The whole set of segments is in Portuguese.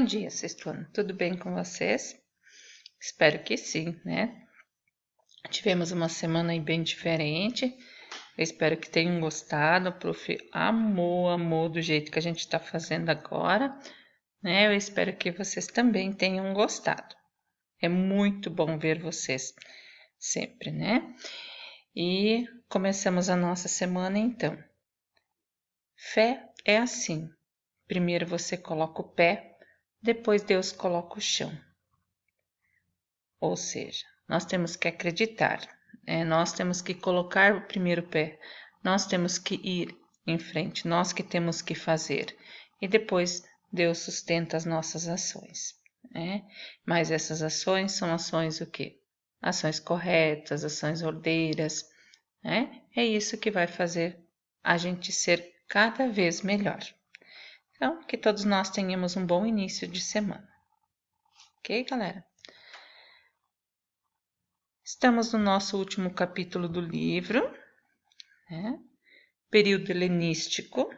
dia, sexto ano. Tudo bem com vocês? Espero que sim, né? Tivemos uma semana aí bem diferente. Eu espero que tenham gostado. O prof amou do jeito que a gente está fazendo agora, né? Eu espero que vocês também tenham gostado. É muito bom ver vocês sempre, né? E começamos a nossa semana então. Fé é assim. Primeiro você coloca o pé, depois Deus coloca o chão. Ou seja, nós temos que acreditar, nós temos que colocar o primeiro pé, nós temos que ir em frente, nós que temos que fazer. E depois Deus sustenta as nossas ações. Mas essas ações são ações o quê? Ações corretas, ações ordeiras. É isso que vai fazer a gente ser cada vez melhor. Então, que todos nós tenhamos um bom início de semana. Ok, galera? Estamos no nosso último capítulo do livro, período helenístico,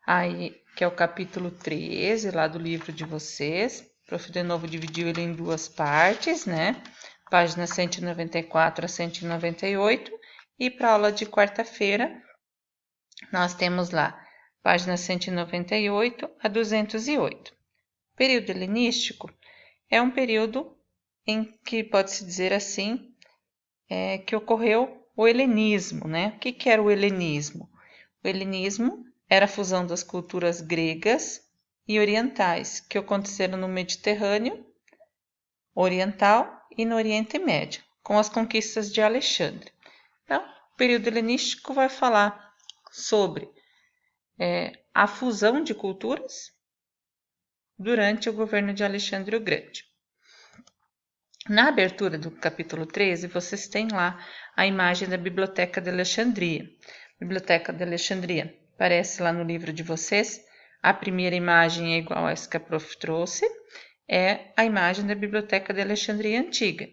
aí, que é o capítulo 13, lá do livro de vocês. O prof. de novo dividiu ele em duas partes, né? Páginas 194 a 198. E para a aula de quarta-feira, nós temos lá páginas 198 a 208. O período helenístico é um período em que pode-se dizer assim, que ocorreu o helenismo, né? O que era o helenismo? O helenismo era a fusão das culturas gregas e orientais, que aconteceram no Mediterrâneo oriental e no Oriente Médio, com as conquistas de Alexandre. Então, o período helenístico vai falar sobre a fusão de culturas durante o governo de Alexandre o Grande. Na abertura do capítulo 13, vocês têm lá a imagem da Biblioteca de Alexandria. Biblioteca de Alexandria aparece lá no livro de vocês. A primeira imagem é igual a essa que a prof trouxe, é a imagem da Biblioteca de Alexandria Antiga.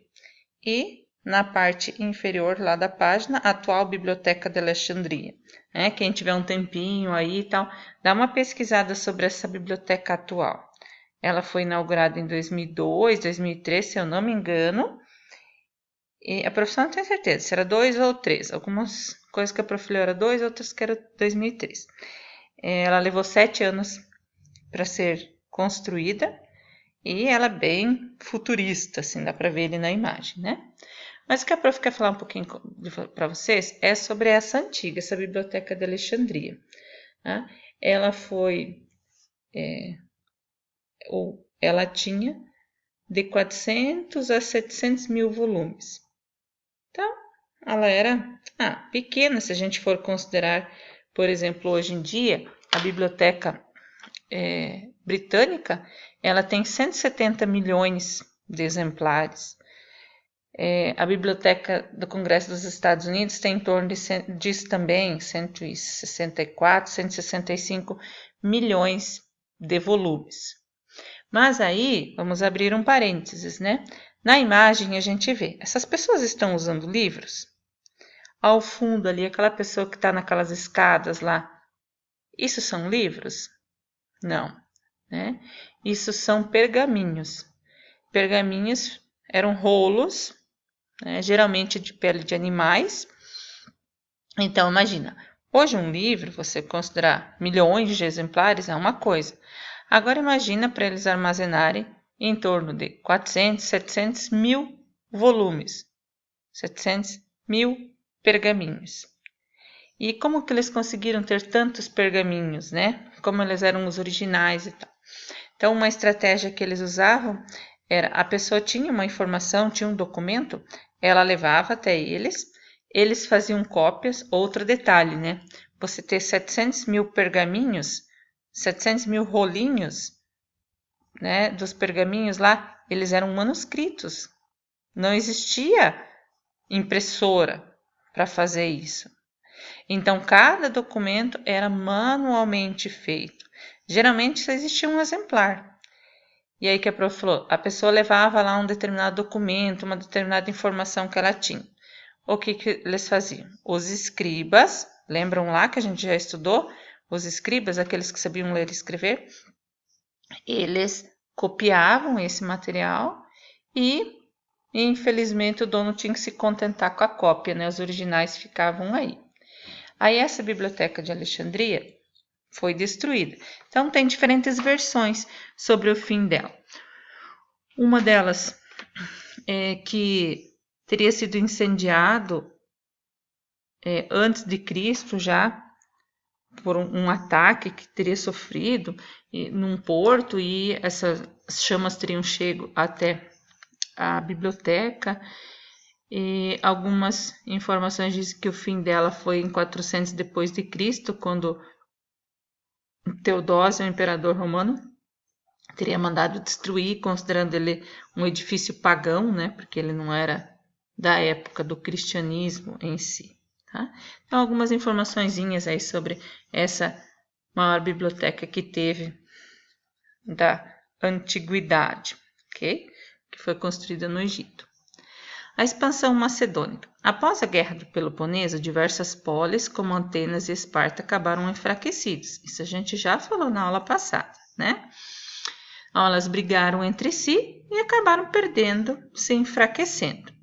E na parte inferior lá da página, a atual Biblioteca de Alexandria. Quem tiver um tempinho aí e tal, dá uma pesquisada sobre essa biblioteca atual. Ela foi inaugurada em 2002, 2003, se eu não me engano. E a professora não tem certeza se era 2 ou 3. Algumas coisas que a prof leu era 2, outras que era 2003. Ela levou 7 anos para ser construída e ela é bem futurista, assim, dá para ver ele na imagem, né? Mas o que a prof quer falar um pouquinho para vocês é sobre essa antiga, essa biblioteca de Alexandria. Ela foi... ela tinha de 400 a 700 mil volumes. Então, ela era pequena se a gente for considerar, por exemplo, hoje em dia, a biblioteca britânica, ela tem 170 milhões de exemplares. A biblioteca do Congresso dos Estados Unidos tem em torno disso também, 164, 165 milhões de volumes. Mas aí, vamos abrir um parênteses, né? Na imagem a gente vê, essas pessoas estão usando livros? Ao fundo ali, aquela pessoa que está naquelas escadas lá, isso são livros? Não, né? Isso são pergaminhos. Pergaminhos eram rolos, né, geralmente de pele de animais. Então, imagina, hoje um livro, você considerar milhões de exemplares, é uma coisa. Agora imagina para eles armazenarem em torno de 400, 700 mil volumes, 700 mil pergaminhos. E como que eles conseguiram ter tantos pergaminhos, né? Como eles eram os originais e tal. Então, uma estratégia que eles usavam era, a pessoa tinha uma informação, tinha um documento, ela levava até eles faziam cópias. Outro detalhe, né? Você ter 700 mil pergaminhos, 700 mil rolinhos, né, dos pergaminhos lá, eles eram manuscritos. Não existia impressora para fazer isso. Então, cada documento era manualmente feito. Geralmente só existia um exemplar. E aí que a prof falou, a pessoa levava lá um determinado documento, uma determinada informação que ela tinha. O que eles faziam? Os escribas, lembram lá que a gente já estudou? Os escribas, aqueles que sabiam ler e escrever, eles copiavam esse material e, infelizmente, o dono tinha que se contentar com a cópia, né? Os originais ficavam aí. Aí essa biblioteca de Alexandria foi destruída. Então tem diferentes versões sobre o fim dela. Uma delas é que teria sido incendiado antes de Cristo já, por um ataque que teria sofrido num porto, e essas chamas teriam chegado até a biblioteca. E algumas informações dizem que o fim dela foi em 400 depois de Cristo, quando Teodósio, o imperador romano, teria mandado destruir, considerando ele um edifício pagão, né? Porque ele não era da época do cristianismo em si. Tá? Então, algumas informaçõezinhas aí sobre essa maior biblioteca que teve da antiguidade, ok? Que foi construída no Egito. A expansão macedônica. Após a Guerra do Peloponeso, diversas polis, como Atenas e Esparta, acabaram enfraquecidas. Isso a gente já falou na aula passada, né? Então, elas brigaram entre si e acabaram perdendo, se enfraquecendo.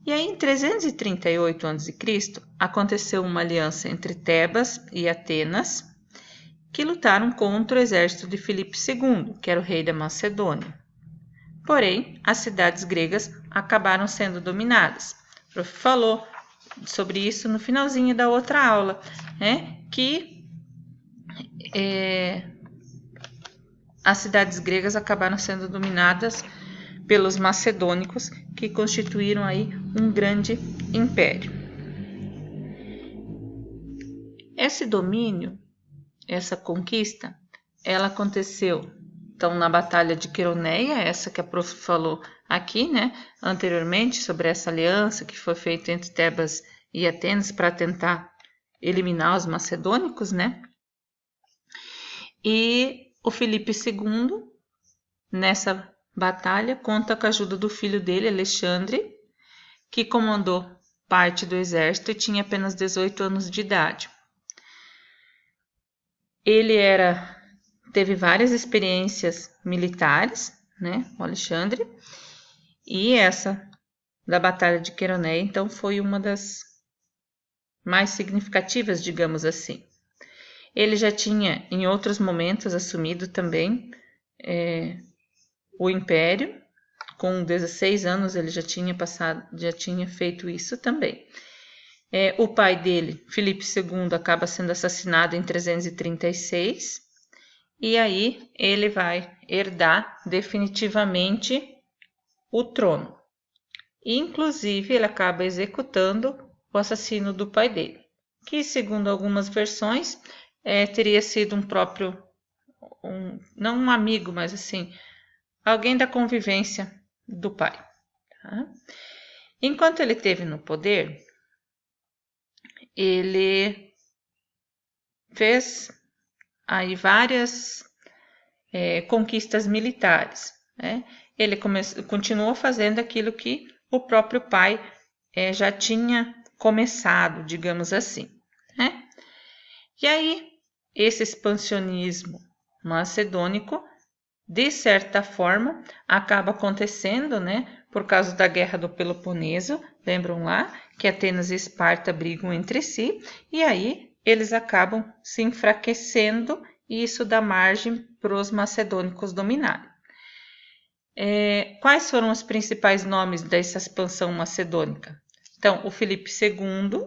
E aí, em 338 a.C., aconteceu uma aliança entre Tebas e Atenas, que lutaram contra o exército de Filipe II, que era o rei da Macedônia. Porém, as cidades gregas acabaram sendo dominadas. O prof falou sobre isso no finalzinho da outra aula, né? Que as cidades gregas acabaram sendo dominadas pelos macedônicos, que constituíram aí um grande império. Esse domínio, essa conquista, ela aconteceu então na Batalha de Queroneia, essa que a prof falou aqui, né, anteriormente, sobre essa aliança que foi feita entre Tebas e Atenas para tentar eliminar os macedônicos, né? E o Filipe II, nessa batalha, conta com a ajuda do filho dele, Alexandre, que comandou parte do exército e tinha apenas 18 anos de idade. Ele teve várias experiências militares, né, o Alexandre, e essa da Batalha de Queroneia, então, foi uma das mais significativas, digamos assim. Ele já tinha, em outros momentos, assumido também o império. Com 16 anos ele já tinha feito isso também. O pai dele, Filipe II, acaba sendo assassinado em 336, e aí ele vai herdar definitivamente o trono. Inclusive, ele acaba executando o assassino do pai dele, que, segundo algumas versões, teria sido não um amigo, mas assim, alguém da convivência do pai. Tá? Enquanto ele esteve no poder, ele fez aí várias conquistas militares, né? Ele continuou fazendo aquilo que o próprio pai já tinha começado, digamos assim, né? E aí, esse expansionismo macedônico, de certa forma, acaba acontecendo, né? Por causa da Guerra do Peloponeso, lembram lá que Atenas e Esparta brigam entre si, e aí eles acabam se enfraquecendo, e isso dá margem para os macedônicos dominarem. Quais foram os principais nomes dessa expansão macedônica? Então, o Filipe II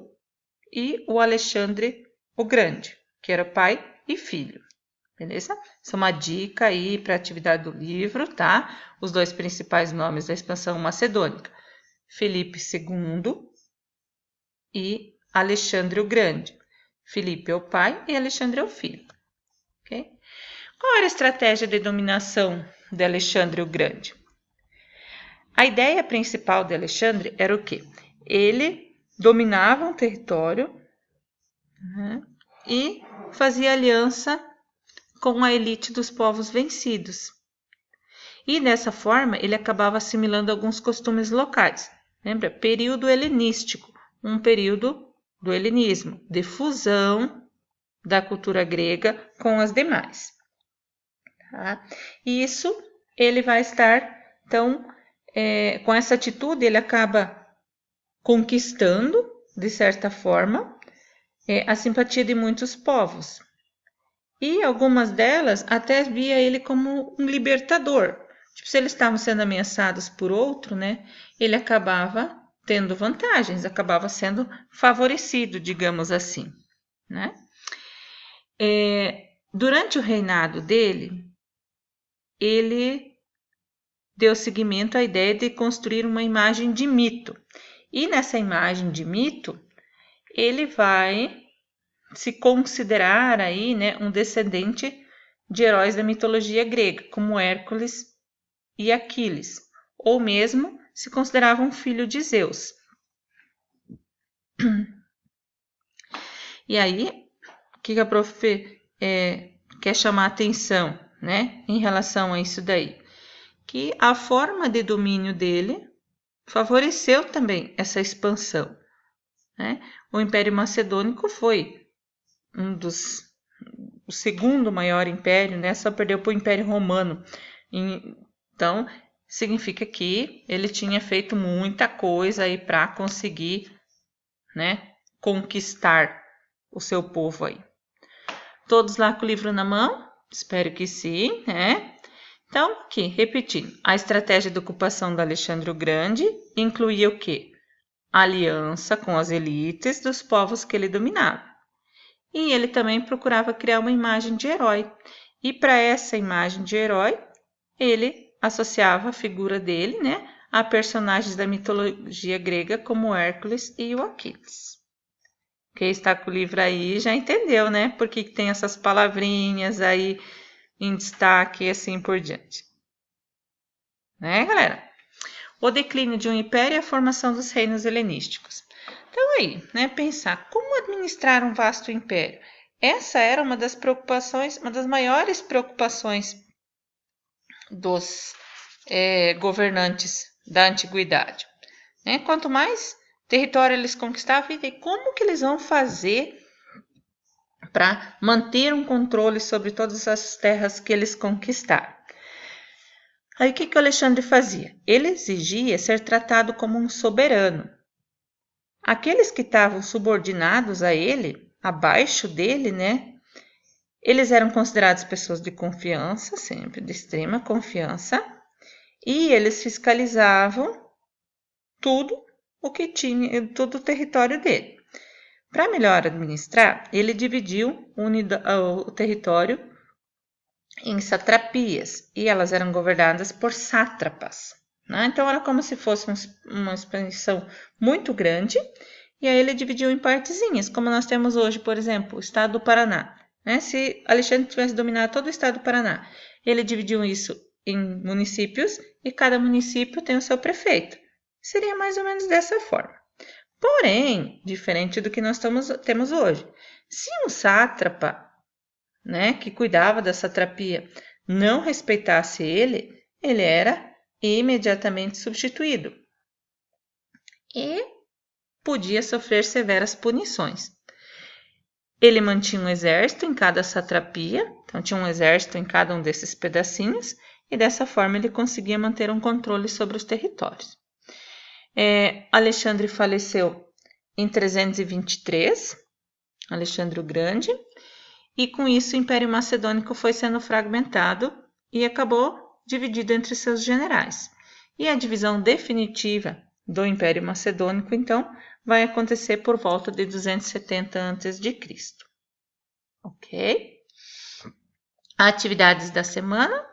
e o Alexandre o Grande, que era pai e filho. Beleza? Isso é uma dica aí para a atividade do livro, tá? Os dois principais nomes da expansão macedônica: Filipe II e Alexandre o Grande. Filipe é o pai e Alexandre é o filho. Okay? Qual era a estratégia de dominação de Alexandre o Grande? A ideia principal de Alexandre era o quê? Ele dominava um território, né, e fazia aliança com a elite dos povos vencidos. E dessa forma ele acabava assimilando alguns costumes locais. Lembra? Período helenístico, um período do helenismo, de fusão da cultura grega com as demais. Tá? E isso ele vai estar, então, com essa atitude, ele acaba conquistando, de certa forma, a simpatia de muitos povos. E algumas delas até via ele como um libertador. Tipo, se eles estavam sendo ameaçados por outro, né, ele acabava tendo vantagens, acabava sendo favorecido, digamos assim, né? Durante o reinado dele, ele deu seguimento à ideia de construir uma imagem de mito. E nessa imagem de mito, ele vai se considerar aí, né, um descendente de heróis da mitologia grega, como Hércules e Aquiles, ou mesmo se considerava um filho de Zeus. E aí, o que a prof quer chamar a atenção, né, em relação a isso daí? Que a forma de domínio dele favoreceu também essa expansão, né? O Império Macedônico foi o segundo maior império, né? Só perdeu para o Império Romano. Então, significa que ele tinha feito muita coisa aí para conseguir, né, conquistar o seu povo aí. Todos lá com o livro na mão? Espero que sim, né? Então, aqui, repetindo, a estratégia de ocupação do Alexandre o Grande incluía o quê? Aliança com as elites dos povos que ele dominava. E ele também procurava criar uma imagem de herói. E para essa imagem de herói, ele associava a figura dele, né, a personagens da mitologia grega como Hércules e o Aquiles. Quem está com o livro aí já entendeu, né, por que tem essas palavrinhas aí em destaque e assim por diante. Né, galera? O declínio de um império e a formação dos reinos helenísticos. Então aí, né, pensar como administrar um vasto império. Essa era uma das preocupações, uma das maiores preocupações dos governantes da antiguidade. Né? Quanto mais território eles conquistavam, e como que eles vão fazer para manter um controle sobre todas as terras que eles conquistaram. Aí o que o Alexandre fazia? Ele exigia ser tratado como um soberano. Aqueles que estavam subordinados a ele, abaixo dele, né? Eles eram considerados pessoas de confiança, sempre de extrema confiança, e eles fiscalizavam tudo o que tinha, todo o território dele. Para melhor administrar, ele dividiu o território em satrapias e elas eram governadas por sátrapas. Né? Então era como se fosse uma expansão muito grande e aí ele dividiu em partezinhas, como nós temos hoje, por exemplo, o estado do Paraná. Né? Se Alexandre tivesse dominado todo o estado do Paraná, ele dividiu isso em municípios e cada município tem o seu prefeito. Seria mais ou menos dessa forma. Porém, diferente do que nós temos hoje, se um sátrapa, né, que cuidava da satrapia, não respeitasse ele, ele era imediatamente substituído e podia sofrer severas punições. Ele mantinha um exército em cada satrapia, então tinha um exército em cada um desses pedacinhos, e dessa forma ele conseguia manter um controle sobre os territórios. Alexandre faleceu em 323, Alexandre o Grande, e com isso o Império Macedônico foi sendo fragmentado e acabou dividido entre seus generais. E a divisão definitiva do Império Macedônico, então, vai acontecer por volta de 270 a.C. Ok? Atividades da semana: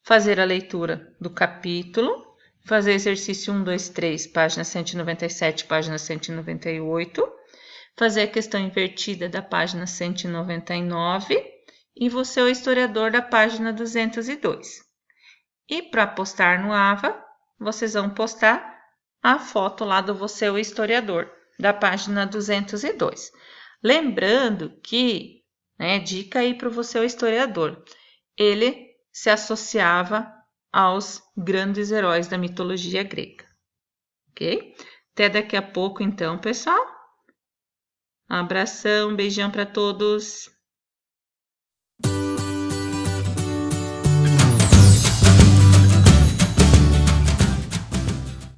fazer a leitura do capítulo, fazer exercício 1, 2, 3, página 197, página 198, fazer a questão invertida da página 199 e você é o historiador da página 202. E para postar no AVA, vocês vão postar a foto lá do você é o historiador da página 202. Lembrando que, né, dica aí para você é o historiador, ele se associava aos grandes heróis da mitologia grega. Ok? Até daqui a pouco então, pessoal. Um abração, beijão para todos.